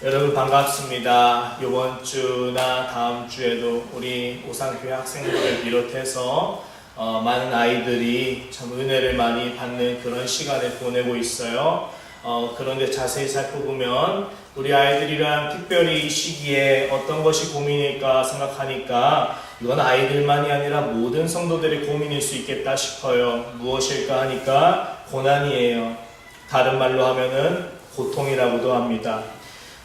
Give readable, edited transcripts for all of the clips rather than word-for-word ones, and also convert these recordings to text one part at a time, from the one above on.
여러분 반갑습니다. 이번 주나 다음 주에도 우리 오산교회 학생들을 비롯해서 많은 아이들이 참 은혜를 많이 받는 그런 시간을 보내고 있어요. 그런데 자세히 살펴보면 우리 아이들이랑 특별히 이 시기에 어떤 것이 고민일까 생각하니까 이건 아이들만이 아니라 모든 성도들의 고민일 수 있겠다 싶어요. 무엇일까 하니까 고난이에요. 다른 말로 하면은 고통이라고도 합니다.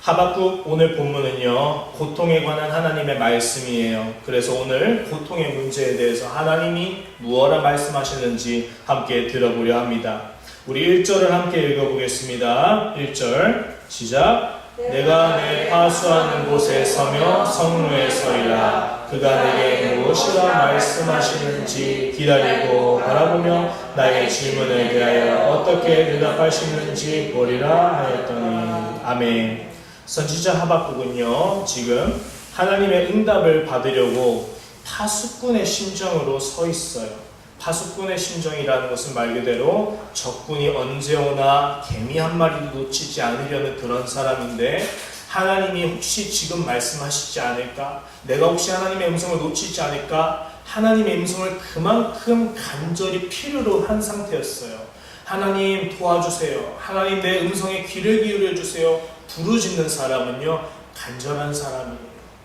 하박국 오늘 본문은요, 고통에 관한 하나님의 말씀이에요. 그래서 오늘 고통의 문제에 대해서 하나님이 무엇라 말씀하시는지 함께 들어보려 합니다. 우리 1절을 함께 읽어보겠습니다. 1절 시작. 내가 내 파수하는 곳에 서며 성루에 서리라. 그가 내게 무엇이라 말씀하시는지 기다리고 바라보며 나의 질문에 대하여 어떻게 대답하시는지 보리라 하였더니. 아멘. 선지자 하박국은요, 지금 하나님의 응답을 받으려고 파수꾼의 심정으로 서 있어요. 파수꾼의 심정이라는 것은 말 그대로 적군이 언제 오나 개미 한 마리도 놓치지 않으려는 그런 사람인데, 하나님이 혹시 지금 말씀하시지 않을까? 내가 혹시 하나님의 음성을 놓치지 않을까? 하나님의 음성을 그만큼 간절히 필요로 한 상태였어요. 하나님 도와주세요. 하나님 내 음성에 귀를 기울여 주세요. 부르짖는 사람은요, 간절한 사람이에요.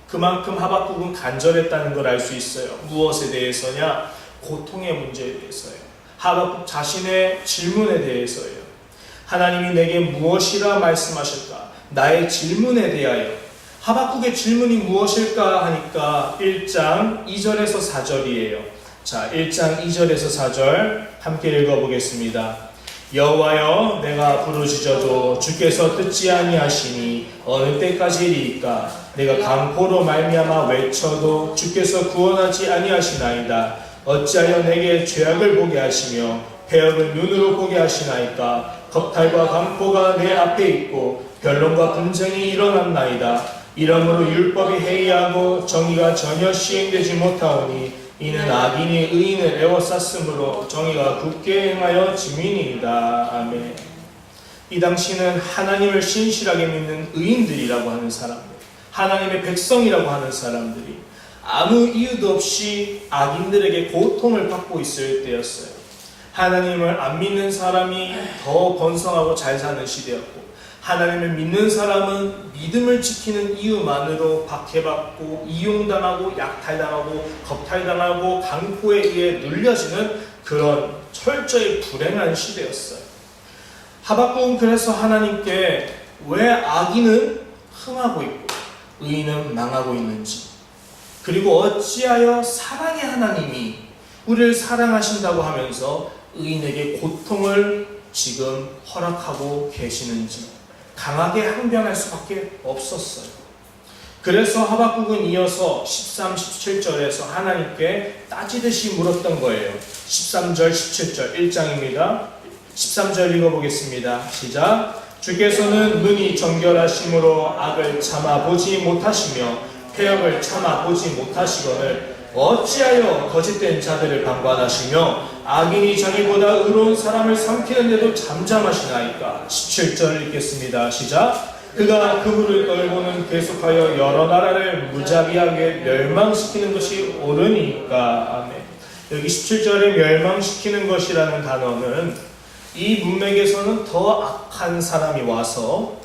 그만큼 하박국은 간절했다는 걸 알 수 있어요. 무엇에 대해서냐? 고통의 문제에 대해서예요. 하박국 자신의 질문에 대해서예요. 하나님이 내게 무엇이라 말씀하실까? 나의 질문에 대하여. 하박국의 질문이 무엇일까 하니까 1장 2절에서 4절이에요. 자, 1장 2절에서 4절 함께 읽어보겠습니다. 여호와여, 내가 부르짖어도 주께서 듣지 아니하시니 어느 때까지리이까? 내가 강포로 말미암아 외쳐도 주께서 구원하지 아니하시나이다. 어찌하여 내게 죄악을 보게 하시며 패역을 눈으로 보게 하시나이까? 겁탈과 강포가 내 앞에 있고 변론과 분쟁이 일어났나이다. 이러므로 율법이 해이하고 정의가 전혀 시행되지 못하오니 이는 악인이 의인을 애워쌌으므로 정의가 굳게 행하여 지민이이다. 아멘. 이 당시는 하나님을 신실하게 믿는 의인들이라고 하는 사람들, 하나님의 백성이라고 하는 사람들이 아무 이유도 없이 악인들에게 고통을 받고 있을 때였어요. 하나님을 안 믿는 사람이 더 번성하고 잘 사는 시대였고, 하나님을 믿는 사람은 믿음을 지키는 이유만으로 박해받고 이용당하고 약탈당하고 겁탈당하고 강포에 의해 눌려지는 그런 철저히 불행한 시대였어요. 하박국은 그래서 하나님께 왜 악인은 흥하고 있고 의인은 망하고 있는지, 그리고 어찌하여 사랑의 하나님이 우리를 사랑하신다고 하면서 의인에게 고통을 지금 허락하고 계시는지 강하게 항변할 수밖에 없었어요. 그래서 하박국은 이어서 13, 17절에서 하나님께 따지듯이 물었던 거예요. 13절, 17절 1장입니다. 13절 읽어보겠습니다. 시작. 주께서는 눈이 정결하심으로 악을 참아보지 못하시며 패역을 참아보지 못하시거늘 어찌하여 거짓된 자들을 방관하시며 악인이 자기보다 의로운 사람을 삼키는데도 잠잠하시나이까? 17절 읽겠습니다. 시작. 그가 그물을 떨고는 계속하여 여러 나라를 무자비하게 멸망시키는 것이 옳으니까. 아멘. 여기 17절에 멸망시키는 것이라는 단어는 이 문맥에서는 더 악한 사람이 와서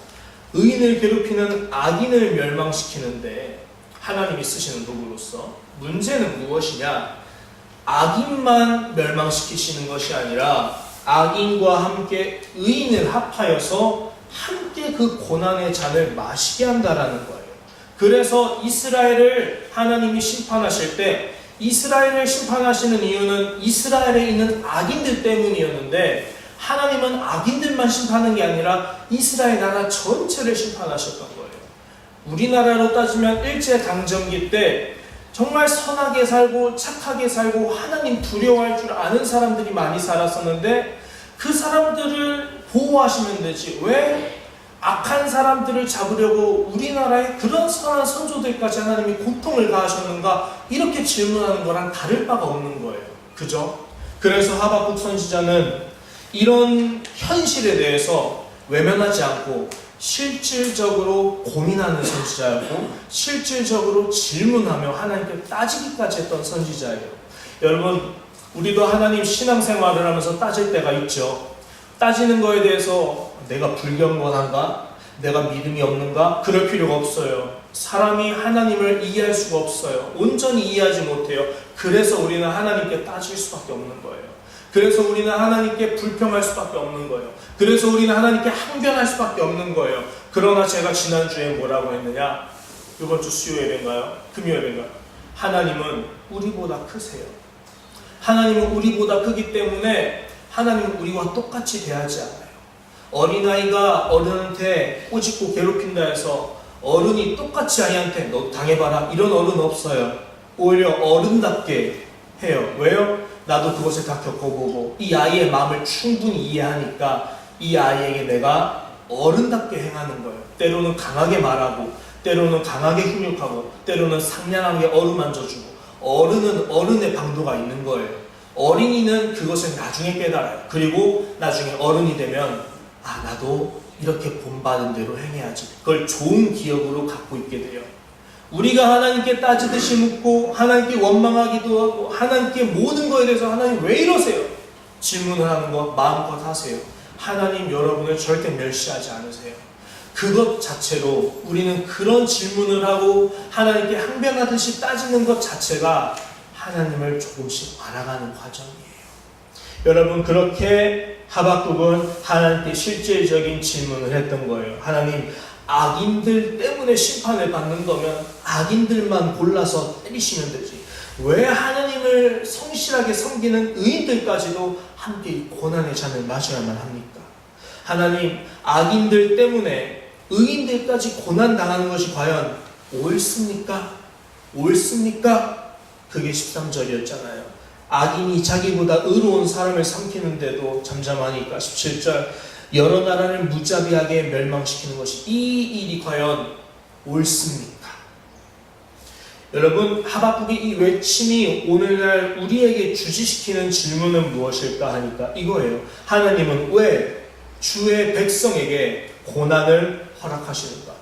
의인을 괴롭히는 악인을 멸망시키는데 하나님이 쓰시는 도구로서 문제는 무엇이냐? 악인만 멸망시키시는 것이 아니라 악인과 함께 의인을 합하여서 함께 그 고난의 잔을 마시게 한다라는 거예요. 그래서 이스라엘을 하나님이 심판하실 때 이스라엘을 심판하시는 이유는 이스라엘에 있는 악인들 때문이었는데, 하나님은 악인들만 심판하는 게 아니라 이스라엘 나라 전체를 심판하셨던 거예요. 우리나라로 따지면 일제강점기 때 정말 선하게 살고 착하게 살고 하나님 두려워할 줄 아는 사람들이 많이 살았었는데, 그 사람들을 보호하시면 되지 왜 악한 사람들을 잡으려고 우리나라에 그런 선한 선조들까지 하나님이 고통을 가하셨는가? 이렇게 질문하는 거랑 다를 바가 없는 거예요. 그죠? 그래서 하박국 선지자는 이런 현실에 대해서 외면하지 않고 실질적으로 고민하는 선지자였고 실질적으로 질문하며 하나님께 따지기까지 했던 선지자예요. 여러분, 우리도 하나님 신앙생활을 하면서 따질 때가 있죠. 따지는 거에 대해서 내가 불경건한가? 내가 믿음이 없는가? 그럴 필요가 없어요. 사람이 하나님을 이해할 수가 없어요. 온전히 이해하지 못해요. 그래서 우리는 하나님께 따질 수밖에 없는 거예요. 그래서 우리는 하나님께 불평할 수밖에 없는 거예요. 그래서 우리는 하나님께 항변할 수밖에 없는 거예요. 그러나 제가 지난주에 뭐라고 했느냐? 이번 주 수요일인가요? 금요일인가요? 하나님은 우리보다 크세요. 하나님은 우리보다 크기 때문에 하나님은 우리와 똑같이 대하지 않아요. 어린아이가 어른한테 꼬집고 괴롭힌다 해서 어른이 똑같이 아이한테 너 당해봐라 이런 어른 없어요. 오히려 어른답게 해요. 왜요? 나도 그것을 다 겪어보고 이 아이의 마음을 충분히 이해하니까 이 아이에게 내가 어른답게 행하는 거예요. 때로는 강하게 말하고 때로는 강하게 훈육하고 때로는 상냥하게 어루만져주고 어른은 어른의 방도가 있는 거예요. 어린이는 그것을 나중에 깨달아요. 그리고 나중에 어른이 되면 나도 이렇게 본받은 대로 행해야지. 그걸 좋은 기억으로 갖고 있게 돼요. 우리가 하나님께 따지듯이 묻고 하나님께 원망하기도 하고 하나님께 모든 거에 대해서 하나님 왜 이러세요? 질문을 하는 거 마음껏 하세요. 하나님 여러분을 절대 멸시하지 않으세요. 그것 자체로 우리는 그런 질문을 하고 하나님께 항변하듯이 따지는 것 자체가 하나님을 조금씩 알아가는 과정이에요. 여러분, 그렇게 하박국은 하나님께 실질적인 질문을 했던 거예요. 하나님, 악인들 때문에 심판을 받는 거면 악인들만 골라서 때리시면 되지. 왜 하나님을 성실하게 섬기는 의인들까지도 함께 이 고난의 잔을 마셔야만 합니까? 하나님, 악인들 때문에 의인들까지 고난당하는 것이 과연 옳습니까? 옳습니까? 그게 13절이었잖아요. 악인이 자기보다 의로운 사람을 삼키는데도 잠잠하니까 17절 여러 나라를 무자비하게 멸망시키는 것이 이 일이 과연 옳습니까? 여러분, 하박국의 이 외침이 오늘날 우리에게 주지시키는 질문은 무엇일까 하니까 이거예요. 하나님은 왜 주의 백성에게 고난을 허락하시는가?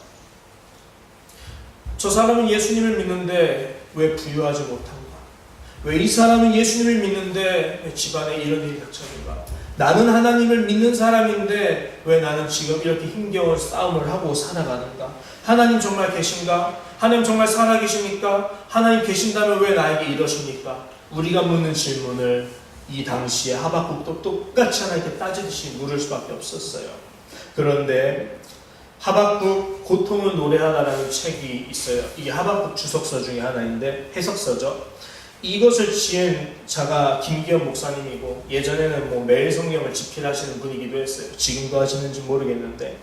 저 사람은 예수님을 믿는데 왜 부유하지 못한가? 왜 이 사람은 예수님을 믿는데 왜 집안에 이런 일이 닥쳤는가? 나는 하나님을 믿는 사람인데 왜 나는 지금 이렇게 힘겨운 싸움을 하고 살아가는가? 하나님 정말 계신가? 하나님 정말 살아계십니까? 하나님 계신다면 왜 나에게 이러십니까? 우리가 묻는 질문을 이 당시에 하박국도 똑같이 하나님께 따지듯이 물을 수밖에 없었어요. 그런데 하박국 고통을 노래하다라는 책이 있어요. 이게 하박국 주석서 중에 하나인데 해석서죠. 이것을 지은 자가 김기현 목사님이고 예전에는 매일 성경을 집필하시는 분이기도 했어요. 지금도 하시는지 모르겠는데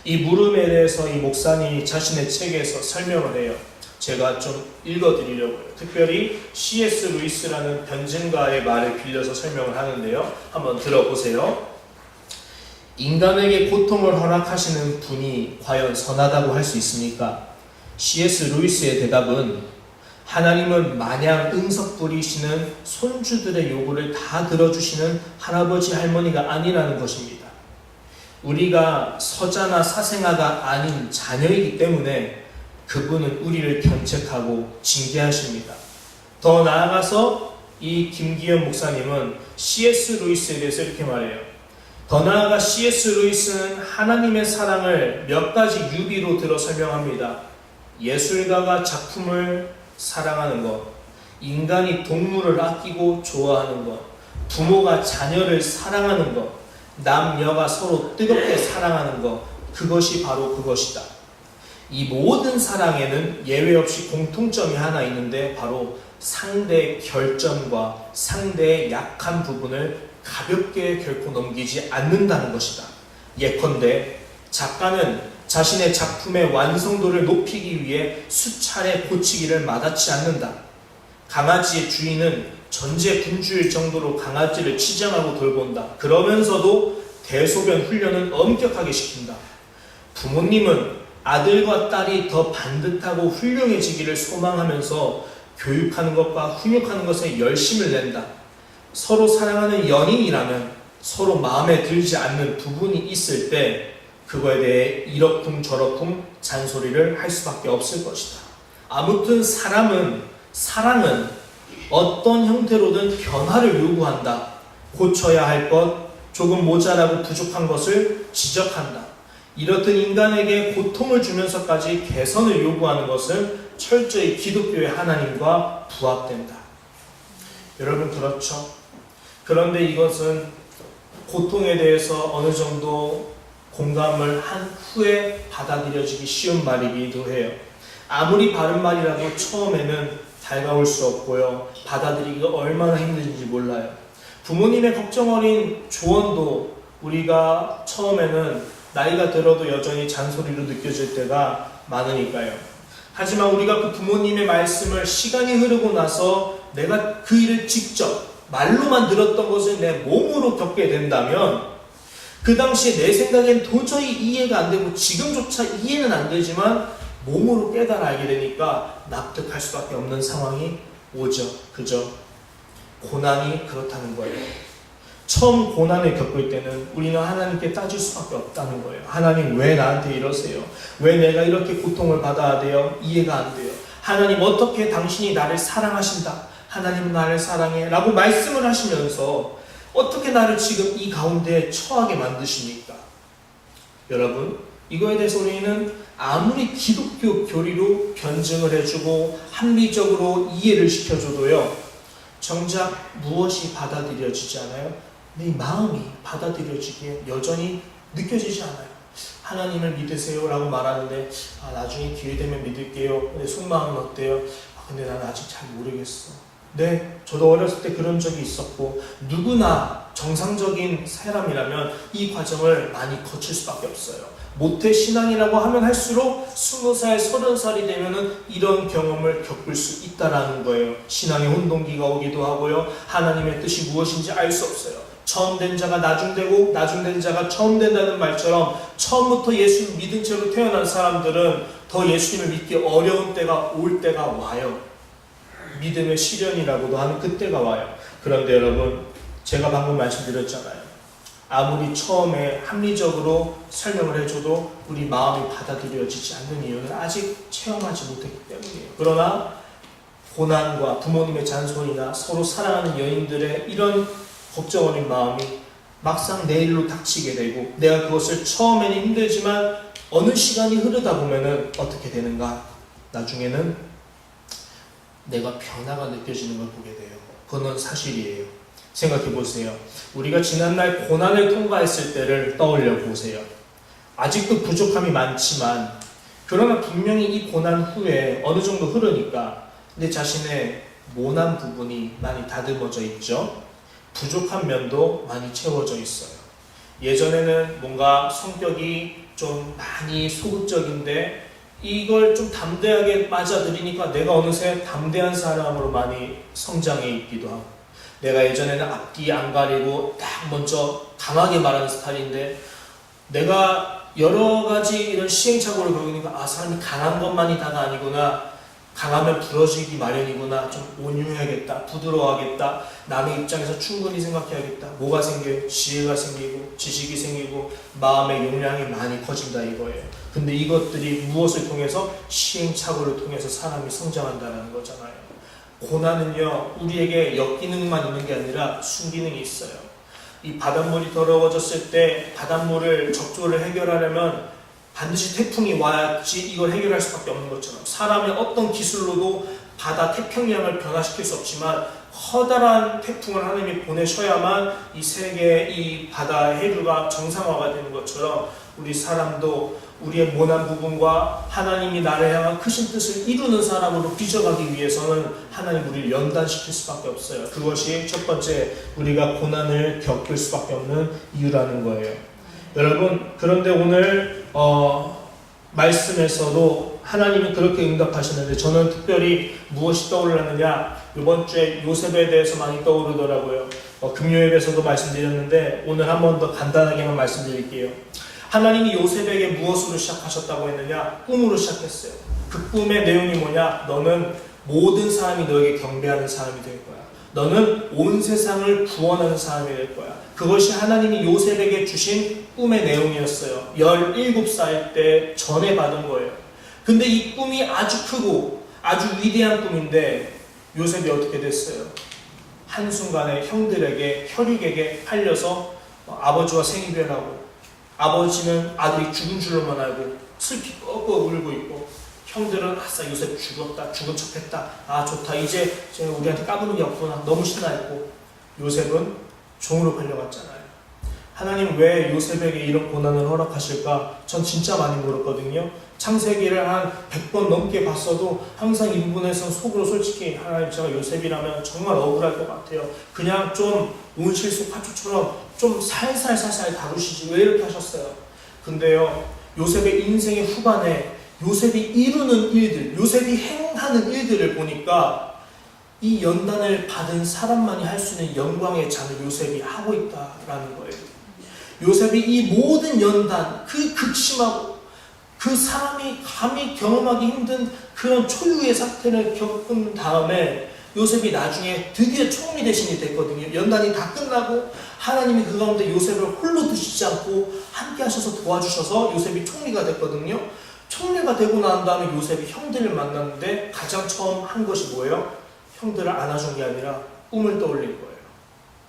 이 물음에 대해서 이 목사님이 자신의 책에서 설명을 해요. 제가 좀 읽어드리려고요. 특별히 C.S. 루이스라는 변증가의 말을 빌려서 설명을 하는데요. 한번 들어보세요. 인간에게 고통을 허락하시는 분이 과연 선하다고 할 수 있습니까? C.S. 루이스의 대답은 하나님은 마냥 응석 부리시는 손주들의 요구를 다 들어주시는 할아버지 할머니가 아니라는 것입니다. 우리가 서자나 사생아가 아닌 자녀이기 때문에 그분은 우리를 견책하고 징계하십니다. 더 나아가서 이 김기현 목사님은 C.S. 루이스에 대해서 이렇게 말해요. 더 나아가 C.S. 루이스는 하나님의 사랑을 몇 가지 유비로 들어 설명합니다. 예술가가 작품을 사랑하는 것, 인간이 동물을 아끼고 좋아하는 것, 부모가 자녀를 사랑하는 것, 남녀가 서로 뜨겁게 사랑하는 것, 그것이 바로 그것이다. 이 모든 사랑에는 예외 없이 공통점이 하나 있는데 바로 상대의 결점과 상대의 약한 부분을 가볍게 결코 넘기지 않는다는 것이다. 예컨대 작가는 자신의 작품의 완성도를 높이기 위해 수차례 고치기를 마다치 않는다. 강아지의 주인은 전제 군주일 정도로 강아지를 치장하고 돌본다. 그러면서도 대소변 훈련은 엄격하게 시킨다. 부모님은 아들과 딸이 더 반듯하고 훌륭해지기를 소망하면서 교육하는 것과 훈육하는 것에 열심을 낸다. 서로 사랑하는 연인이라면 서로 마음에 들지 않는 부분이 있을 때 그거에 대해 이러쿵저러쿵 잔소리를 할 수밖에 없을 것이다. 아무튼 사랑은 어떤 형태로든 변화를 요구한다. 고쳐야 할 것, 조금 모자라고 부족한 것을 지적한다. 이렇듯 인간에게 고통을 주면서까지 개선을 요구하는 것은 철저히 기독교의 하나님과 부합된다. 여러분, 그렇죠? 그런데 이것은 고통에 대해서 어느 정도 공감을 한 후에 받아들여지기 쉬운 말이기도 해요. 아무리 바른 말이라도 처음에는 달가울 수 없고요. 받아들이기가 얼마나 힘든지 몰라요. 부모님의 걱정 어린 조언도 우리가 처음에는 나이가 들어도 여전히 잔소리로 느껴질 때가 많으니까요. 하지만 우리가 그 부모님의 말씀을 시간이 흐르고 나서 내가 그 일을 직접 말로만 들었던 것을 내 몸으로 겪게 된다면 그 당시에 내 생각엔 도저히 이해가 안 되고 지금조차 이해는 안 되지만 몸으로 깨달아 알게 되니까 납득할 수밖에 없는 상황이 오죠. 그죠? 고난이 그렇다는 거예요. 처음 고난을 겪을 때는 우리는 하나님께 따질 수밖에 없다는 거예요. 하나님, 왜 나한테 이러세요? 왜 내가 이렇게 고통을 받아야 돼요? 이해가 안 돼요. 하나님, 어떻게 당신이 나를 사랑하신다? 하나님은 나를 사랑해 라고 말씀을 하시면서 어떻게 나를 지금 이 가운데 처하게 만드십니까? 여러분, 이거에 대해서 우리는 아무리 기독교 교리로 변증을 해주고 합리적으로 이해를 시켜줘도요, 정작 무엇이 받아들여지지 않아요? 내 마음이 받아들여지기에 여전히 느껴지지 않아요. 하나님을 믿으세요 라고 말하는데 나중에 기회 되면 믿을게요. 내 속마음은 어때요? 근데 난 아직 잘 모르겠어. 네, 저도 어렸을 때 그런 적이 있었고 누구나 정상적인 사람이라면 이 과정을 많이 거칠 수밖에 없어요. 모태신앙이라고 하면 할수록 20살, 30살이 되면은 이런 경험을 겪을 수 있다라는 거예요. 신앙의 혼동기가 오기도 하고요. 하나님의 뜻이 무엇인지 알 수 없어요. 처음 된 자가 나중되고 나중된 자가 처음 된다는 말처럼 처음부터 예수를 믿은 채로 태어난 사람들은 더 예수님을 믿기 어려운 때가 올 때가 와요. 믿음의 시련이라고도 하는 그때가 와요. 그런데 여러분, 제가 방금 말씀드렸잖아요. 아무리 처음에 합리적으로 설명을 해줘도 우리 마음이 받아들여지지 않는 이유는 아직 체험하지 못했기 때문이에요. 그러나 고난과 부모님의 잔소리나 서로 사랑하는 연인들의 이런 걱정 어린 마음이 막상 내 일로 닥치게 되고 내가 그것을 처음에는 힘들지만 어느 시간이 흐르다 보면은 어떻게 되는가? 나중에는 내가 변화가 느껴지는 걸 보게 돼요. 그건 사실이에요. 생각해 보세요. 우리가 지난날 고난을 통과했을 때를 떠올려 보세요. 아직도 부족함이 많지만 그러나 분명히 이 고난 후에 어느 정도 흐르니까 내 자신의 모난 부분이 많이 다듬어져 있죠. 부족한 면도 많이 채워져 있어요. 예전에는 뭔가 성격이 좀 많이 소극적인데 이걸 좀 담대하게 맞아들이니까 내가 어느새 담대한 사람으로 많이 성장해 있기도 하고, 내가 예전에는 앞뒤 안 가리고 딱 먼저 강하게 말하는 스타일인데 내가 여러 가지 이런 시행착오를 겪으니까 사람이 강한 것만이 다가 아니구나, 강하면 부러지기 마련이구나, 좀 온유해야겠다, 부드러워하겠다, 남의 입장에서 충분히 생각해야겠다, 뭐가 생겨요? 지혜가 생기고 지식이 생기고 마음의 용량이 많이 커진다 이거예요. 근데 이것들이 무엇을 통해서? 시행착오를 통해서 사람이 성장한다는 거잖아요. 고난은요, 우리에게 역기능만 있는 게 아니라 순기능이 있어요. 이 바닷물이 더러워졌을 때 바닷물을 적조를 해결하려면 반드시 태풍이 와야지 이걸 해결할 수밖에 없는 것처럼 사람의 어떤 기술로도 바다 태평양을 변화시킬 수 없지만 커다란 태풍을 하나님이 보내셔야만 이 세계 이 바다의 해류가 정상화가 되는 것처럼 우리 사람도 우리의 모난 부분과 하나님이 나를 향한 크신 뜻을 이루는 사람으로 빚어가기 위해서는 하나님 우리를 연단시킬 수밖에 없어요. 그것이 첫 번째 우리가 고난을 겪을 수밖에 없는 이유라는 거예요. 여러분, 그런데 오늘 말씀에서도 하나님은 그렇게 응답하시는데 저는 특별히 무엇이 떠오르느냐, 이번 주에 요셉에 대해서 많이 떠오르더라고요. 금요일에서도 말씀드렸는데 오늘 한 번 더 간단하게만 말씀드릴게요. 하나님이 요셉에게 무엇으로 시작하셨다고 했느냐? 꿈으로 시작했어요. 그 꿈의 내용이 뭐냐? 너는 모든 사람이 너에게 경배하는 사람이 될 거야. 너는 온 세상을 구원하는 사람이 될 거야. 그것이 하나님이 요셉에게 주신 꿈의 내용이었어요. 17살 때 전해 받은 거예요. 근데 이 꿈이 아주 크고 아주 위대한 꿈인데 요셉이 어떻게 됐어요? 한순간에 형들에게, 혈육에게 팔려서 아버지와 생이별하고, 아버지는 아들이 죽은 줄로만 알고 슬피 꺼꺼 울고 있고, 형들은 아싸 요셉 죽었다, 죽은 척했다, 아 좋다, 이제 우리한테 까부는 게 없구나, 너무 신나했고, 요셉은 종으로 팔려갔잖아요. 하나님 왜 요셉에게 이런 고난을 허락하실까? 전 진짜 많이 물었거든요. 창세기를 한 100번 넘게 봤어도 항상 이 부분에서 속으로 솔직히 하나님, 제가 요셉이라면 정말 억울할 것 같아요. 그냥 좀 온실속 화초처럼 좀 살살 다루시지 왜 이렇게 하셨어요? 근데요, 요셉의 인생의 후반에 요셉이 이루는 일들, 요셉이 행하는 일들을 보니까 이 연단을 받은 사람만이 할 수 있는 영광의 잔을 요셉이 하고 있다라는 거예요. 요셉이 이 모든 연단, 그 극심하고 그 사람이 감히 경험하기 힘든 그런 초유의 사태를 겪은 다음에 요셉이 나중에 드디어 총리 대신이 됐거든요. 연단이 다 끝나고 하나님이 그 가운데 요셉을 홀로 두시지 않고 함께 하셔서 도와주셔서 요셉이 총리가 됐거든요. 총리가 되고 난 다음에 요셉이 형들을 만났는데 가장 처음 한 것이 뭐예요? 형들을 안아준 게 아니라 꿈을 떠올린 거예요.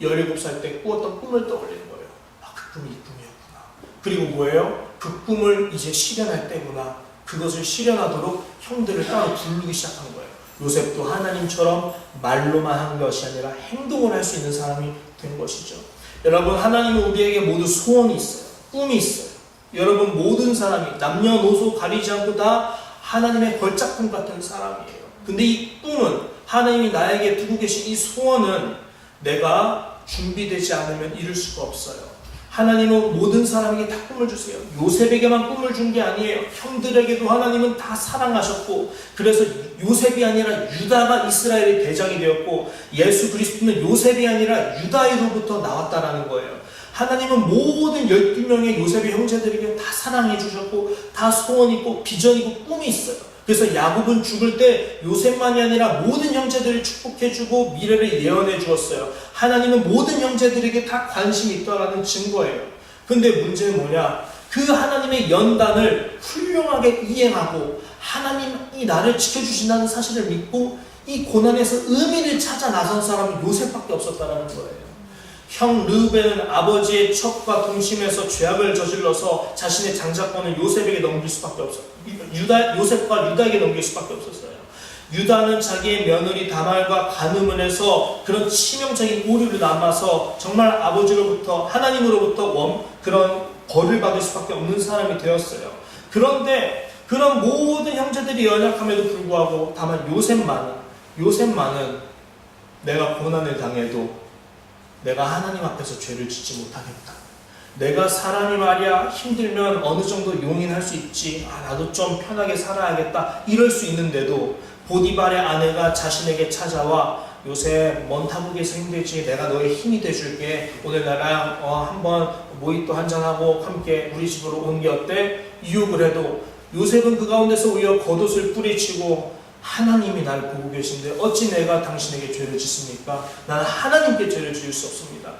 17살 때 꾸었던 꿈을 떠올린 거예요. 아, 그 꿈이 이 꿈이었구나. 그리고 뭐예요? 그 꿈을 이제 실현할 때구나. 그것을 실현하도록 형들을 따로 부르기 시작한 거예요. 요셉도 하나님처럼 말로만 한 것이 아니라 행동을 할 수 있는 사람이 된 것이죠. 여러분, 하나님은 우리에게 모두 소원이 있어요. 꿈이 있어요. 여러분 모든 사람이 남녀노소 가리지 않고 다 하나님의 걸작품 같은 사람이에요. 근데 이 꿈은, 하나님이 나에게 두고 계신 이 소원은 내가 준비되지 않으면 이룰 수가 없어요. 하나님은 모든 사람에게 다 꿈을 주세요. 요셉에게만 꿈을 준 게 아니에요. 형들에게도 하나님은 다 사랑하셨고, 그래서 요셉이 아니라 유다가 이스라엘의 대장이 되었고, 예수 그리스도는 요셉이 아니라 유다로부터 나왔다라는 거예요. 하나님은 모든 12명의 요셉의 형제들에게 다 사랑해 주셨고, 다 소원 있고 비전 있고 꿈이 있어요. 그래서 야곱은 죽을 때 요셉만이 아니라 모든 형제들을 축복해 주고 미래를 예언해 주었어요. 하나님은 모든 형제들에게 다 관심이 있다라는 증거예요. 근데 문제는 뭐냐? 그 하나님의 연단을 훌륭하게 이행하고 하나님이 나를 지켜주신다는 사실을 믿고 이 고난에서 의미를 찾아 나선 사람은 요셉밖에 없었다는 거예요. 형 르우벤은 아버지의 첩과 동심에서 죄악을 저질러서 자신의 장자권을 요셉에게 넘길 수밖에 없었어요. 요셉과 유다에게 넘길 수밖에 없었어요. 유다는 자기의 며느리 다말과 간음을 해서 그런 치명적인 오류를 남아서 정말 아버지로부터, 하나님으로부터 그런 벌을 받을 수밖에 없는 사람이 되었어요. 그런데 그런 모든 형제들이 연약함에도 불구하고 다만 요셉만은 내가 고난을 당해도 내가 하나님 앞에서 죄를 짓지 못하겠다. 내가 사람이 말이야 힘들면 어느 정도 용인할 수 있지. 아, 나도 좀 편하게 살아야겠다. 이럴 수 있는데도 보디발의 아내가 자신에게 찾아와, 요셉 먼 타국에서 힘들지, 내가 너의 힘이 돼줄게. 오늘 나랑 한번 모히또 한잔하고 함께 우리 집으로 온 게 어때? 유혹을 해도 요셉은 그 가운데서 오히려 겉옷을 뿌리치고, 하나님이 나를 보고 계신데 어찌 내가 당신에게 죄를 짓습니까? 나는 하나님께 죄를 지을 수 없습니다.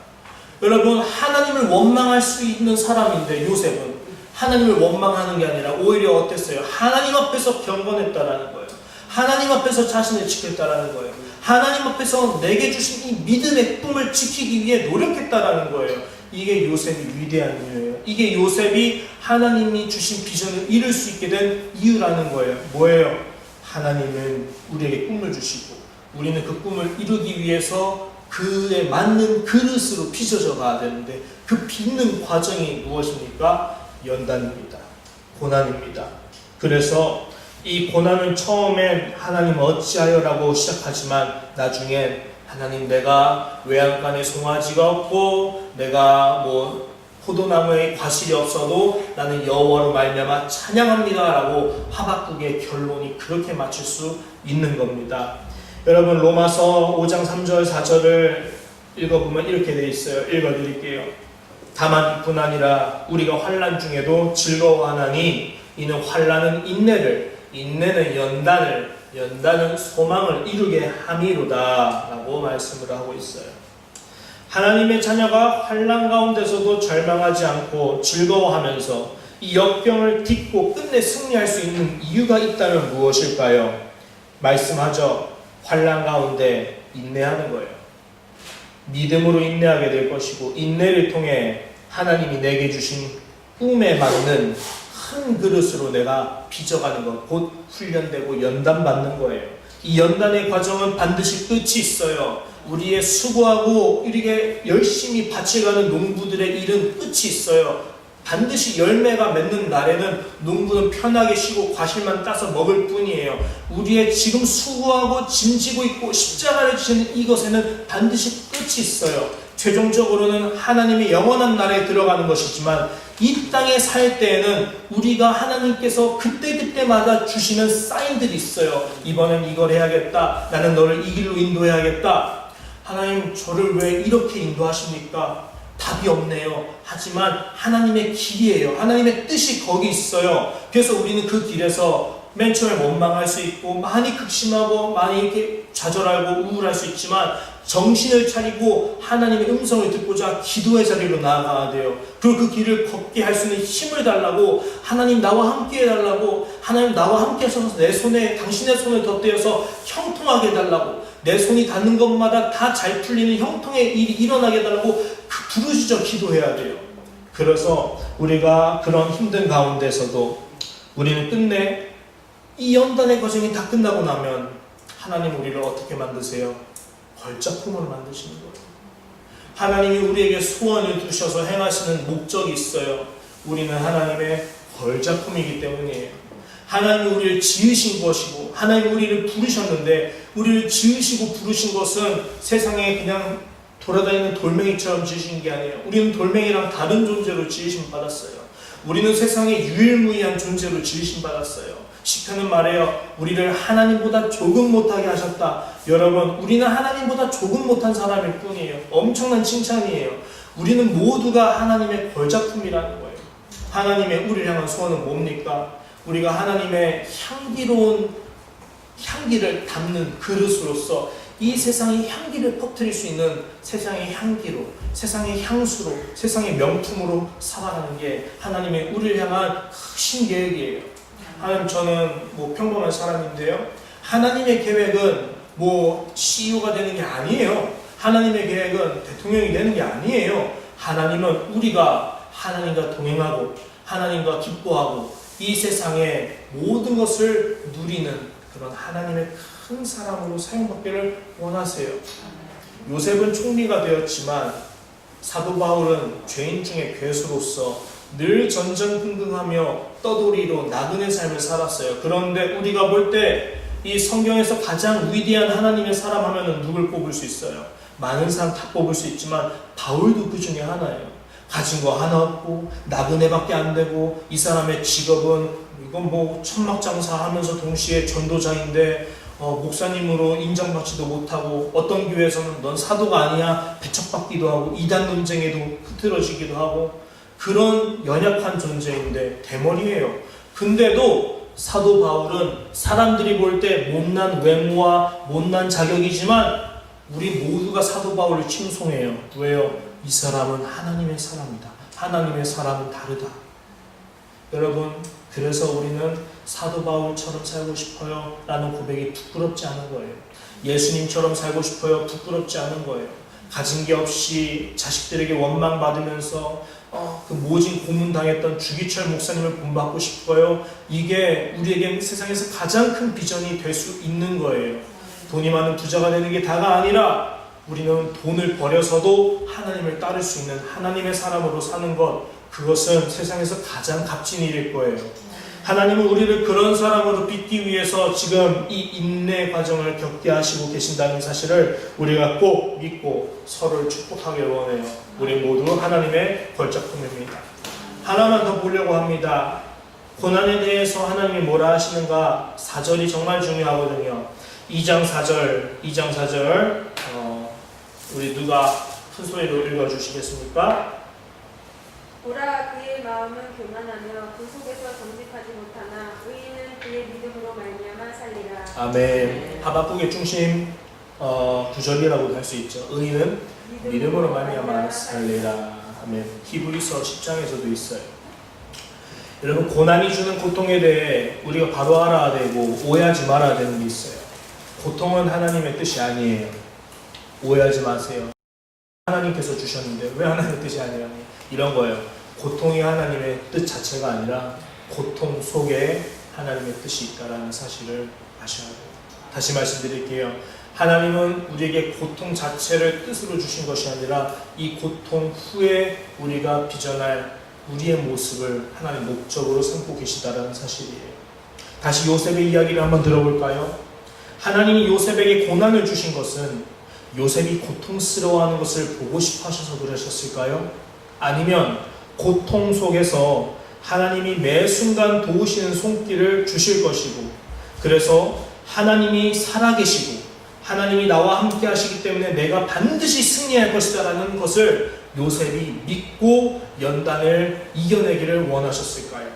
여러분, 하나님을 원망할 수 있는 사람인데 요셉은 하나님을 원망하는 게 아니라 오히려 어땠어요? 하나님 앞에서 경건했다라는 거예요. 하나님 앞에서 자신을 지켰다라는 거예요. 하나님 앞에서 내게 주신 이 믿음의 꿈을 지키기 위해 노력했다라는 거예요. 이게 요셉이 위대한 이유예요. 이게 요셉이 하나님이 주신 비전을 이룰 수 있게 된 이유라는 거예요. 뭐예요? 하나님은 우리에게 꿈을 주시고 우리는 그 꿈을 이루기 위해서 그에 맞는 그릇으로 빚어져 가야 되는데, 그 빚는 과정이 무엇입니까? 연단입니다. 고난입니다. 그래서 이 고난은 처음엔 하나님 어찌하여라고 시작하지만 나중엔 하나님, 내가 외양간에 송아지가 없고 내가 포도나무에 과실이 없어도 나는 여호와로 말미암아 찬양합니다라고 하박국의 결론이 그렇게 맞출 수 있는 겁니다. 여러분, 로마서 5장 3절 4절을 읽어보면 이렇게 되어 있어요. 읽어드릴게요. 다만 이뿐 아니라 우리가 환난 중에도 즐거워하나니 이는 환난은 인내를, 인내는 연단을, 연단은 소망을 이루게 함이로다 라고 말씀을 하고 있어요. 하나님의 자녀가 환난 가운데서도 절망하지 않고 즐거워하면서 이 역경을 딛고 끝내 승리할 수 있는 이유가 있다면 무엇일까요? 말씀하죠. 환난 가운데 인내하는 거예요. 믿음으로 인내하게 될 것이고, 인내를 통해 하나님이 내게 주신 꿈에 맞는 큰 그릇으로 내가 빚어가는 것, 곧 훈련되고 연단받는 거예요. 이 연단의 과정은 반드시 끝이 있어요. 우리의 수고하고 이렇게 열심히 바쳐가는 농부들의 일은 끝이 있어요. 반드시 열매가 맺는 날에는 농부는 편하게 쉬고 과실만 따서 먹을 뿐이에요. 우리의 지금 수고하고 짐지고 있고 십자가를 지는 이것에는 반드시 끝이 있어요. 최종적으로는 하나님의 영원한 나라에 들어가는 것이지만, 이 땅에 살 때에는 우리가 하나님께서 그때그때마다 주시는 사인들이 있어요. 이번엔 이걸 해야겠다. 나는 너를 이 길로 인도해야겠다. 하나님, 저를 왜 이렇게 인도하십니까? 답이 없네요. 하지만 하나님의 길이에요. 하나님의 뜻이 거기 있어요. 그래서 우리는 그 길에서 맨 처음에 원망할 수 있고, 많이 극심하고 많이 이렇게 좌절하고 우울할 수 있지만, 정신을 차리고 하나님의 음성을 듣고자 기도의 자리로 나아가야 돼요. 그리고 그 길을 걷게 할 수 있는 힘을 달라고, 하나님 나와 함께 해달라고, 하나님 나와 함께 하셔서 내 손에, 당신의 손을 덧대어서 형통하게 해달라고, 내 손이 닿는 것마다 다 잘 풀리는 형통의 일이 일어나게 해달라고 부르짖어 기도해야 돼요. 그래서 우리가 그런 힘든 가운데서도 우리는 끝내 이 연단의 과정이 다 끝나고 나면 하나님 우리를 어떻게 만드세요? 걸작품으로 만드시는 거예요. 하나님이 우리에게 소원을 두셔서 행하시는 목적이 있어요. 우리는 하나님의 걸작품이기 때문이에요. 하나님이 우리를 지으신 것이고, 하나님이 우리를 부르셨는데, 우리를 지으시고 부르신 것은 세상에 그냥 돌아다니는 돌멩이처럼 지으신 게 아니에요. 우리는 돌멩이랑 다른 존재로 지으심 받았어요. 우리는 세상에 유일무이한 존재로 지으심 받았어요. 시편은 말해요. 우리를 하나님보다 조금 못하게 하셨다. 여러분, 우리는 하나님보다 조금 못한 사람일 뿐이에요. 엄청난 칭찬이에요. 우리는 모두가 하나님의 걸작품이라는 거예요. 하나님의 우리를 향한 소원은 뭡니까? 우리가 하나님의 향기로운 향기를 담는 그릇으로서 이 세상의 향기를 퍼뜨릴 수 있는 세상의 향기로, 세상의 향수로, 세상의 명품으로 살아가는 게 하나님의 우리를 향한 크신 계획이에요. 하나님, 저는 평범한 사람인데요, 하나님의 계획은 CEO가 되는 게 아니에요. 하나님의 계획은 대통령이 되는 게 아니에요. 하나님은 우리가 하나님과 동행하고 하나님과 기뻐하고 이 세상의 모든 것을 누리는 그런 하나님의 큰 사람으로 사용받기를 원하세요. 요셉은 총리가 되었지만 사도 바울은 죄인 중에 괴수로서 늘 전전긍긍하며 떠돌이로 나그네 삶을 살았어요. 그런데 우리가 볼 때 이 성경에서 가장 위대한 하나님의 사람 하면은 누굴 뽑을 수 있어요? 많은 사람 다 뽑을 수 있지만 바울도 그 중에 하나예요. 가진 거 하나 없고 나그네밖에 안 되고, 이 사람의 직업은 이건 천막장사 하면서 동시에 전도자인데 목사님으로 인정받지도 못하고, 어떤 교회에서는 넌 사도가 아니야 배척받기도 하고 이단 논쟁에도 흐트러지기도 하고, 그런 연약한 존재인데 대머리예요. 근데도 사도 바울은 사람들이 볼 때 못난 외모와 못난 자격이지만 우리 모두가 사도 바울을 칭송해요. 왜요? 이 사람은 하나님의 사람이다. 하나님의 사람은 다르다. 여러분, 그래서 우리는 사도 바울처럼 살고 싶어요 라는 고백이 부끄럽지 않은 거예요. 예수님처럼 살고 싶어요, 부끄럽지 않은 거예요. 가진 게 없이 자식들에게 원망받으면서 그 모진 고문당했던 주기철 목사님을 본받고 싶어요. 이게 우리에겐 세상에서 가장 큰 비전이 될 수 있는 거예요. 돈이 많은 부자가 되는 게 다가 아니라 우리는 돈을 버려서도 하나님을 따를 수 있는 하나님의 사람으로 사는 것, 그것은 세상에서 가장 값진 일일 거예요. 하나님은 우리를 그런 사람으로 빚기 위해서 지금 이 인내 과정을 겪게 하시고 계신다는 사실을 우리가 꼭 믿고 서로를 축복하길 원해요. 우리 모두 하나님의 걸작품입니다. 하나만 더 보려고 합니다. 고난에 대해서 하나님이 뭐라 하시는가? 4절이 정말 중요하거든요. 2장 4절 우리 누가 큰 소리로 읽어주시겠습니까? 보라, 그의 마음은 교만하며 그 속에서 정직하지 못하나 의인은 그의 믿음으로 말미암아 살리라. 아멘. 하박국의 중심 구절이라고 할 수 있죠. 의인은 믿음으로 말미암아 살리라. 아멘. 히브리서 10장에서도 있어요. 여러분, 고난이 주는 고통에 대해 우리가 바로 알아야 되고 오해하지 말아야 되는 게 있어요. 고통은 하나님의 뜻이 아니에요. 오해하지 마세요. 하나님께서 주셨는데 왜 하나님의 뜻이 아니라 이런 거예요. 고통이 하나님의 뜻 자체가 아니라 고통 속에 하나님의 뜻이 있다는 사실을 아셔야 돼요. 다시 말씀드릴게요. 하나님은 우리에게 고통 자체를 뜻으로 주신 것이 아니라 이 고통 후에 우리가 빚어날 우리의 모습을 하나님 목적으로 삼고 계시다는 사실이에요. 다시 요셉의 이야기를 한번 들어볼까요? 하나님이 요셉에게 고난을 주신 것은 요셉이 고통스러워하는 것을 보고 싶어 하셔서 그러셨을까요? 아니면 고통 속에서 하나님이 매 순간 도우시는 손길을 주실 것이고, 그래서 하나님이 살아계시고 하나님이 나와 함께 하시기 때문에 내가 반드시 승리할 것이다 라는 것을 요셉이 믿고 연단을 이겨내기를 원하셨을까요?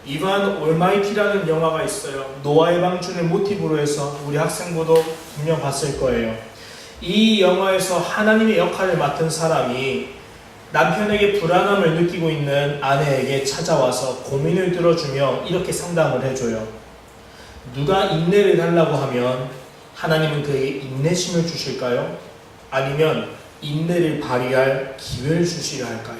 이반 올마이티라는 영화가 있어요. 노아의 방주를 모티브로 해서 우리 학생부도 분명 봤을 거예요. 이 영화에서 하나님의 역할을 맡은 사람이 남편에게 불안함을 느끼고 있는 아내에게 찾아와서 고민을 들어주며 이렇게 상담을 해줘요. 누가 인내를 달라고 하면 하나님은 그에게 인내심을 주실까요? 아니면 인내를 발휘할 기회를 주시려 할까요?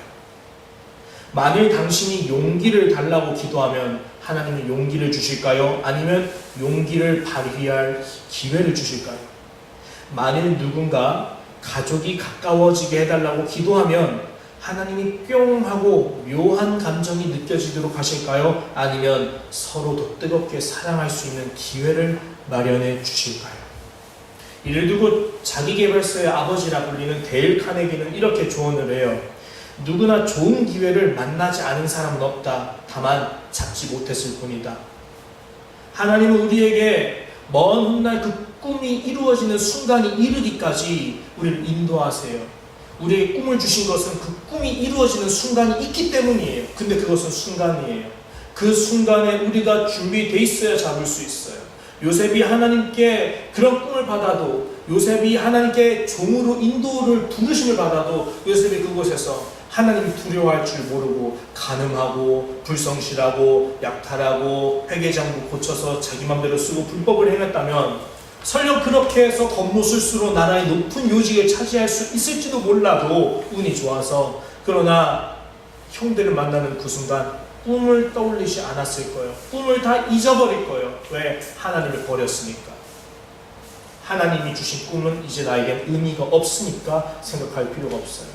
만일 당신이 용기를 달라고 기도하면 하나님은 용기를 주실까요? 아니면 용기를 발휘할 기회를 주실까요? 만일 누군가 가족이 가까워지게 해달라고 기도하면 하나님이 뿅 하고 묘한 감정이 느껴지도록 하실까요? 아니면 서로 더 뜨겁게 사랑할 수 있는 기회를 마련해 주실까요? 이를 두고 자기계발서의 아버지라 불리는 데일 카네기는 이렇게 조언을 해요. 누구나 좋은 기회를 만나지 않은 사람은 없다. 다만 잡지 못했을 뿐이다. 하나님은 우리에게 먼 훗날 그 꿈이 이루어지는 순간이 이르기까지 우리를 인도하세요. 우리에게 꿈을 주신 것은 그 꿈이 이루어지는 순간이 있기 때문이에요. 근데 그것은 순간이에요. 그 순간에 우리가 준비되어 있어야 잡을 수 있어요. 요셉이 하나님께 그런 꿈을 받아도, 요셉이 하나님께 종으로 인도를 부르심을 받아도 요셉이 그곳에서 하나님이 두려워할 줄 모르고 간음하고 불성실하고 약탈하고 회계장부 고쳐서 자기 맘대로 쓰고 불법을 행했다면 설령 그렇게 해서 겉모술수로 나라의 높은 요직을 차지할 수 있을지도 몰라도 운이 좋아서, 그러나 형들을 만나는 그 순간 꿈을 떠올리지 않았을 거예요. 꿈을 다 잊어버릴 거예요. 왜? 하나님을 버렸으니까. 하나님이 주신 꿈은 이제 나에겐 의미가 없으니까 생각할 필요가 없어요.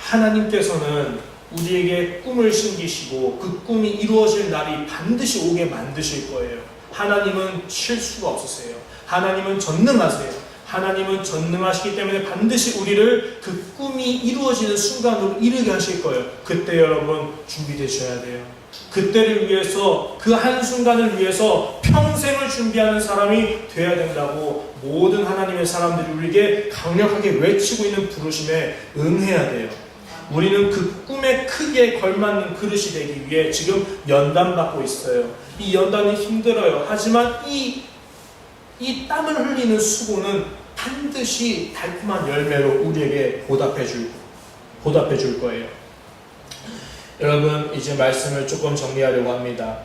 하나님께서는 우리에게 꿈을 심기시고 그 꿈이 이루어질 날이 반드시 오게 만드실 거예요. 하나님은 실수가 없으세요. 하나님은 전능하세요. 하나님은 전능하시기 때문에 반드시 우리를 그 꿈이 이루어지는 순간으로 이르게 하실 거예요. 그때 여러분 준비되셔야 돼요. 그때를 위해서, 그 한순간을 위해서 평생을 준비하는 사람이 되어야 된다고 모든 하나님의 사람들이 우리에게 강력하게 외치고 있는 부르심에 응해야 돼요. 우리는 그 꿈에 크게 걸맞는 그릇이 되기 위해 지금 연단받고 있어요. 이 연단은 힘들어요. 하지만 이 땀을 흘리는 수고는 반드시 달콤한 열매로 우리에게 보답해 줄 거예요. 여러분, 이제 말씀을 조금 정리하려고 합니다.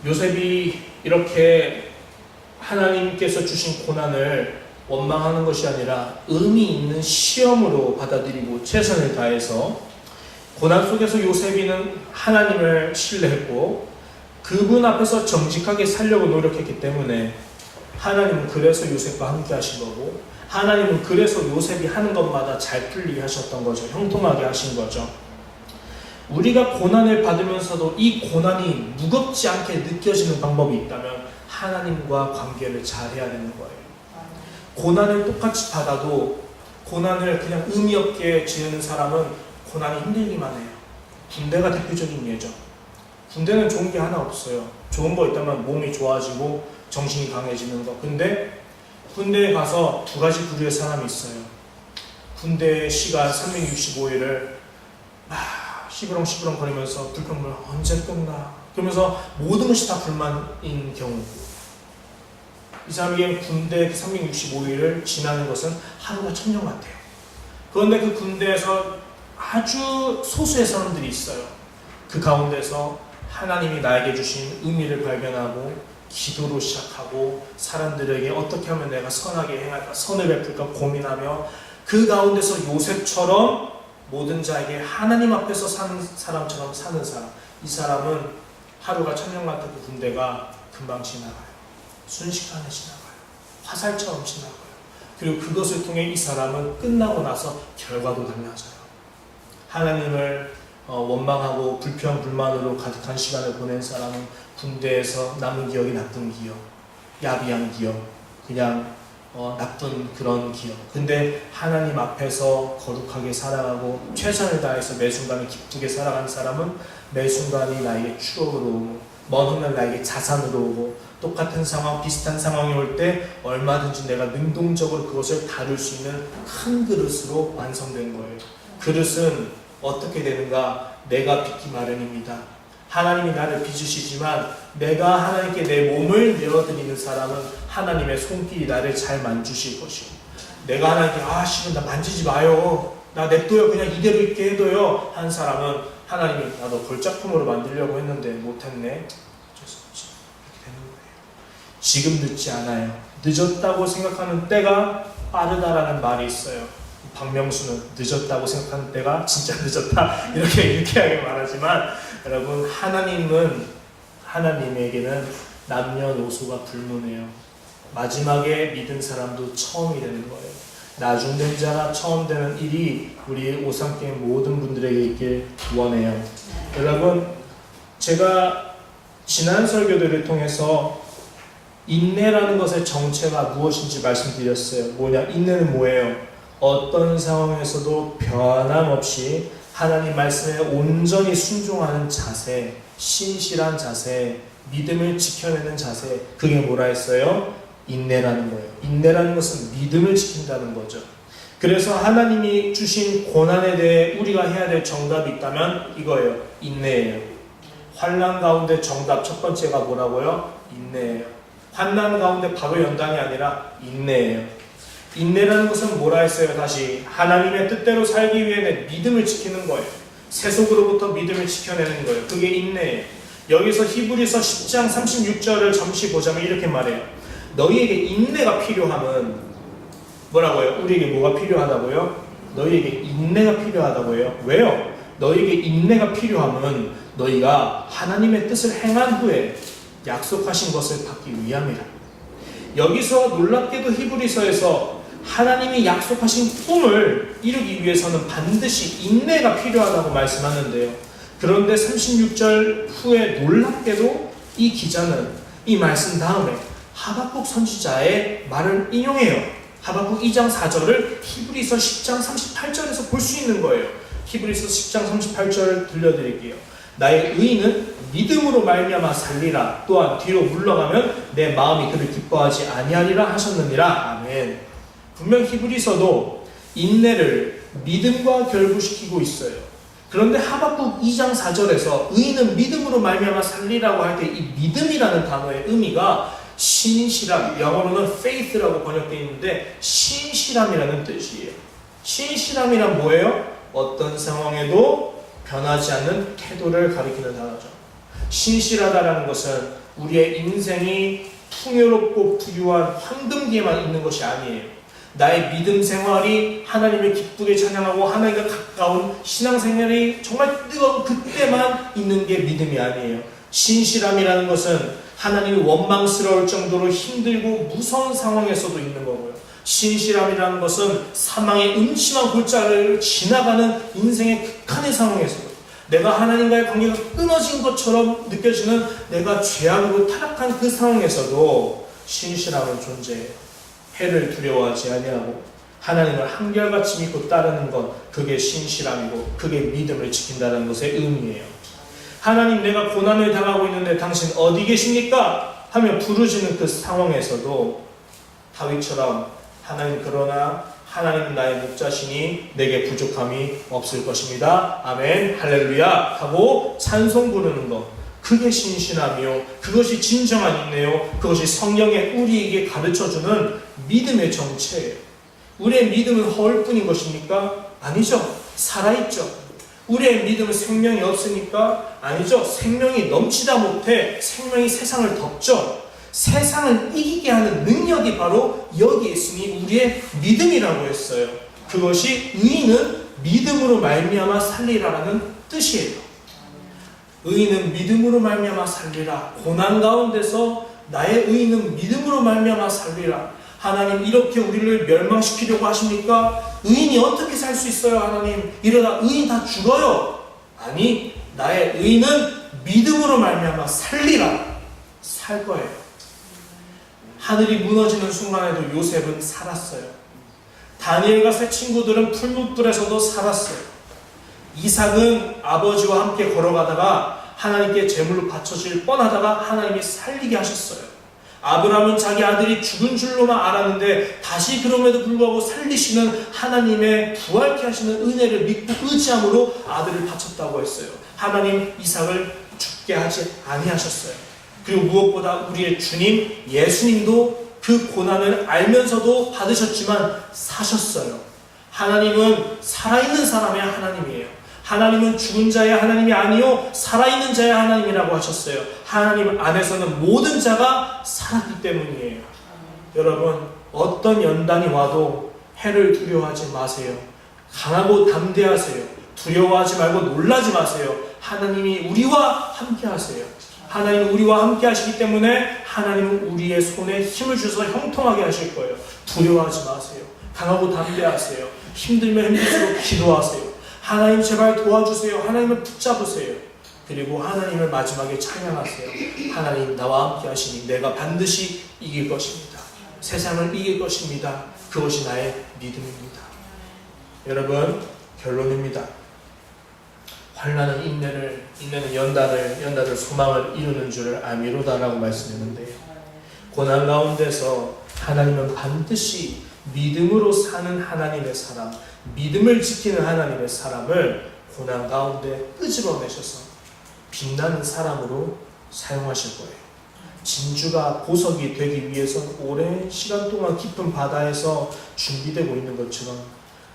요셉이 이렇게 하나님께서 주신 고난을 원망하는 것이 아니라 의미 있는 시험으로 받아들이고 최선을 다해서, 고난 속에서 요셉이는 하나님을 신뢰했고 그분 앞에서 정직하게 살려고 노력했기 때문에 하나님은 그래서 요셉과 함께 하신 거고, 하나님은 그래서 요셉이 하는 것마다 잘 풀리게 하셨던 거죠. 형통하게 하신 거죠. 우리가 고난을 받으면서도 이 고난이 무겁지 않게 느껴지는 방법이 있다면 하나님과 관계를 잘 해야 되는 거예요. 고난을 똑같이 받아도 고난을 그냥 의미 없게 지내는 사람은 고난이 힘들기만 해요. 군대가 대표적인 예죠. 군대는 좋은 게 하나 없어요. 좋은 거 있다면 몸이 좋아지고 정신이 강해지는 거. 근데 군대에 가서 두 가지 부류의 사람이 있어요. 군대의 시간 365일을 시부렁시부렁 거리면서 불평불만 언제 끝나? 그러면서 모든 것이 다 불만인 경우, 이 사람에게 군대 365일을 지나는 것은 하루가 천년 같아요. 그런데 그 군대에서 아주 소수의 사람들이 있어요. 그 가운데서 하나님이 나에게 주신 의미를 발견하고 기도로 시작하고 사람들에게 어떻게 하면 내가 선하게 행할까, 선을 베풀까 고민하며 그 가운데서 요셉처럼 모든 자에게 하나님 앞에서 사는 사람처럼 사는 사람, 이 사람은 하루가 천년 같은 그 군대가 금방 지나가요. 순식간에 지나가요. 화살처럼 지나가요. 그리고 그것을 통해 이 사람은 끝나고 나서 결과도 달라져요. 하나님을 원망하고 불평 불만으로 가득한 시간을 보낸 사람은 군대에서 남은 기억이 나쁜 기억, 야비한 기억, 그냥 나쁜 그런 기억. 근데 하나님 앞에서 거룩하게 살아가고 최선을 다해서 매 순간을 기쁘게 살아가는 사람은 매 순간이 나에게 추억으로 오고 먼 훗날 나에게 자산으로 오고 똑같은 상황, 비슷한 상황이 올 때 얼마든지 내가 능동적으로 그것을 다룰 수 있는 큰 그릇으로 완성된 거예요. 그릇은 어떻게 되는가? 내가 빚기 마련입니다. 하나님이 나를 빚으시지만 내가 하나님께 내 몸을 내어드리는 사람은 하나님의 손길이 나를 잘 만주실 것이고, 내가 하나님께 싫은 나 만지지 마요, 나 냅둬요, 그냥 이대로 있게 해둬요 한 사람은 하나님이 너 걸작품으로 만들려고 했는데 못했네, 어쩔 수 없지, 이렇게 되는 거예요. 지금 늦지 않아요. 늦었다고 생각하는 때가 빠르다라는 말이 있어요. 박명수는 늦었다고 생각하는 때가 진짜 늦었다 이렇게 유쾌하게 말하지만, 여러분 하나님에게는 남녀노소가 불문해요. 마지막에 믿은 사람도 처음이 되는 거예요. 나중된 자가 처음 되는 일이 우리 오상교회 모든 분들에게 있길 원해요. 여러분, 제가 지난 설교들을 통해서 인내라는 것의 정체가 무엇인지 말씀드렸어요. 뭐냐? 인내는 뭐예요? 어떤 상황에서도 변함없이 하나님 말씀에 온전히 순종하는 자세, 신실한 자세, 믿음을 지켜내는 자세, 그게 뭐라 했어요? 인내라는 거예요. 인내라는 것은 믿음을 지킨다는 거죠. 그래서 하나님이 주신 고난에 대해 우리가 해야 될 정답이 있다면 이거예요. 인내예요. 환난 가운데 정답 첫 번째가 뭐라고요? 인내예요. 환난 가운데 바로 연단이 아니라 인내예요. 인내라는 것은 뭐라 했어요? 다시 하나님의 뜻대로 살기 위해 내 믿음을 지키는 거예요. 세속으로부터 믿음을 지켜내는 거예요. 그게 인내예요. 여기서 히브리서 10장 36절을 잠시 보자면 이렇게 말해요. 너희에게 인내가 필요함은 뭐라고요? 우리에게 뭐가 필요하다고요? 너희에게 인내가 필요하다고요. 왜요? 너희에게 인내가 필요함은 너희가 하나님의 뜻을 행한 후에 약속하신 것을 받기 위함이라. 여기서 놀랍게도 히브리서에서 하나님이 약속하신 꿈을 이루기 위해서는 반드시 인내가 필요하다고 말씀하는데요. 그런데 36절 후에 놀랍게도 이 기자는 이 말씀 다음에 하박국 선지자의 말을 인용해요. 하박국 2장 4절을 히브리서 10장 38절에서 볼 수 있는 거예요. 히브리서 10장 38절 들려드릴게요. 나의 의인은 믿음으로 말미암아 살리라. 또한 뒤로 물러가면 내 마음이 그를 기뻐하지 아니하리라 하셨느니라. 아멘. 분명 히브리서도 인내를 믿음과 결부시키고 있어요. 그런데 하박국 2장 4절에서 의인은 믿음으로 말미암아 살리라고 할 때 이 믿음이라는 단어의 의미가 신실함, 영어로는 faith라고 번역되어 있는데 신실함이라는 뜻이에요. 신실함이란 뭐예요? 어떤 상황에도 변하지 않는 태도를 가리키는 단어죠. 신실하다라는 것은 우리의 인생이 풍요롭고 부유한 황금기에만 있는 것이 아니에요. 나의 믿음 생활이 하나님을 기쁘게 찬양하고 하나님과 가까운 신앙생활이 정말 뜨거운 그때만 있는 게 믿음이 아니에요. 신실함이라는 것은 하나님이 원망스러울 정도로 힘들고 무서운 상황에서도 있는 거고요. 신실함이라는 것은 사망의 음침한 골짜기를 지나가는 인생의 극한의 상황에서도 내가 하나님과의 관계가 끊어진 것처럼 느껴지는 내가 죄악으로 타락한 그 상황에서도 신실함은 존재해요. 해를 두려워하지 아니하고 하나님을 한결같이 믿고 따르는 것, 그게 신실함이고 그게 믿음을 지킨다는 것의 의미예요. 하나님, 내가 고난을 당하고 있는데 당신 어디 계십니까? 하며 부르짖는 그 상황에서도 다윗처럼 하나님, 그러나 하나님은 나의 목자시니 내게 부족함이 없을 것입니다. 아멘, 할렐루야 하고 찬송 부르는 것, 그게 신실함이요, 그것이 진정한 인내요, 그것이 성경에 우리에게 가르쳐주는 믿음의 정체예요. 우리의 믿음은 허울뿐인 것입니까? 아니죠. 살아있죠. 우리의 믿음은 생명이 없으니까? 아니죠. 생명이 넘치다 못해 생명이 세상을 덮죠. 세상을 이기게 하는 능력이 바로 여기에 있으니 우리의 믿음이라고 했어요. 그것이 의인은 믿음으로 말미암아 살리라라는 뜻이에요. 의인은 믿음으로 말미암아 살리라. 고난 가운데서 나의 의인은 믿음으로 말미암아 살리라. 하나님 이렇게 우리를 멸망시키려고 하십니까? 의인이 어떻게 살 수 있어요, 하나님? 이러다 의인 다 죽어요. 아니, 나의 의인은 믿음으로 말미암아 살리라. 살 거예요. 하늘이 무너지는 순간에도 요셉은 살았어요. 다니엘과 세 친구들은 풀무불에서도 살았어요. 이삭은 아버지와 함께 걸어가다가 하나님께 제물로 바쳐질 뻔하다가 하나님이 살리게 하셨어요. 아브라함은 자기 아들이 죽은 줄로만 알았는데 다시 그럼에도 불구하고 살리시는 하나님의 부활케 하시는 은혜를 믿고 의지함으로 아들을 바쳤다고 했어요. 하나님 이삭을 죽게 하지 아니하셨어요. 그리고 무엇보다 우리의 주님 예수님도 그 고난을 알면서도 받으셨지만 사셨어요. 하나님은 살아있는 사람의 하나님이에요. 하나님은 죽은 자의 하나님이 아니요 살아있는 자의 하나님이라고 하셨어요. 하나님 안에서는 모든 자가 살았기 때문이에요. 여러분, 어떤 연단이 와도 해를 두려워하지 마세요. 강하고 담대하세요. 두려워하지 말고 놀라지 마세요. 하나님이 우리와 함께 하세요. 하나님은 우리와 함께 하시기 때문에 하나님은 우리의 손에 힘을 주셔서 형통하게 하실 거예요. 두려워하지 마세요. 강하고 담대하세요. 힘들면 힘들수록 기도하세요. 하나님 제발 도와주세요. 하나님을 붙잡으세요. 그리고 하나님을 마지막에 찬양하세요. 하나님 나와 함께 하시니 내가 반드시 이길 것입니다. 세상을 이길 것입니다. 그것이 나의 믿음입니다. 여러분, 결론입니다. 환난은 인내는 연단을 소망을 이루는 줄을 아미로다라고 말씀했는데요. 고난 가운데서 하나님은 반드시 믿음으로 사는 하나님의 사람, 믿음을 지키는 하나님의 사람을 고난 가운데 끄집어내셔서 빛나는 사람으로 사용하실 거예요. 진주가 보석이 되기 위해서 오랜 시간 동안 깊은 바다에서 준비되고 있는 것처럼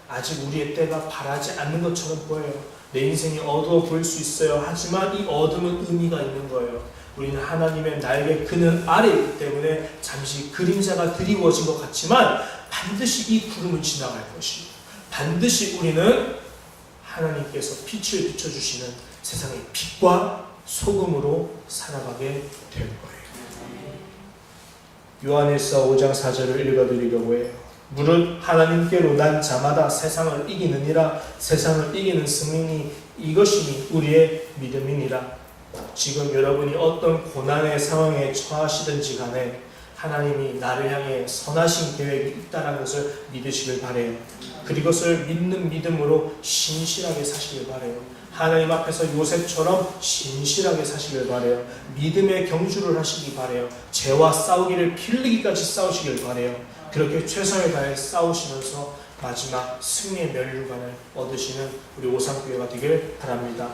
아직 우리의 때가 바라지 않는 것처럼 보여요. 내 인생이 어두워 보일 수 있어요. 하지만 이 어둠은 의미가 있는 거예요. 우리는 하나님의 날개 그늘 아래 있기 때문에 잠시 그림자가 드리워진 것 같지만 반드시 이 구름은 지나갈 것이고 반드시 우리는 하나님께서 빛을 비춰주시는 세상의 빛과 소금으로 살아가게 될 거예요. 요한일서 5장 4절을 읽어드리려고 해요. 무릇 하나님께로 난 자마다 세상을 이기느니라. 세상을 이기는 승리니 이것이니 우리의 믿음이니라. 지금 여러분이 어떤 고난의 상황에 처하시든지 간에 하나님이 나를 향해 선하신 계획이 있다는 것을 믿으시길 바라요. 그것을 믿는 믿음으로 신실하게 사시길 바라요. 하나님 앞에서 요셉처럼 신실하게 사시길 바라요. 믿음의 경주를 하시기 바라요. 죄와 싸우기를 피 흘리기까지 싸우시길 바라요. 그렇게 최선을 다해 싸우시면서 마지막 승리의 면류관을 얻으시는 우리 오상교회가 되길 바랍니다.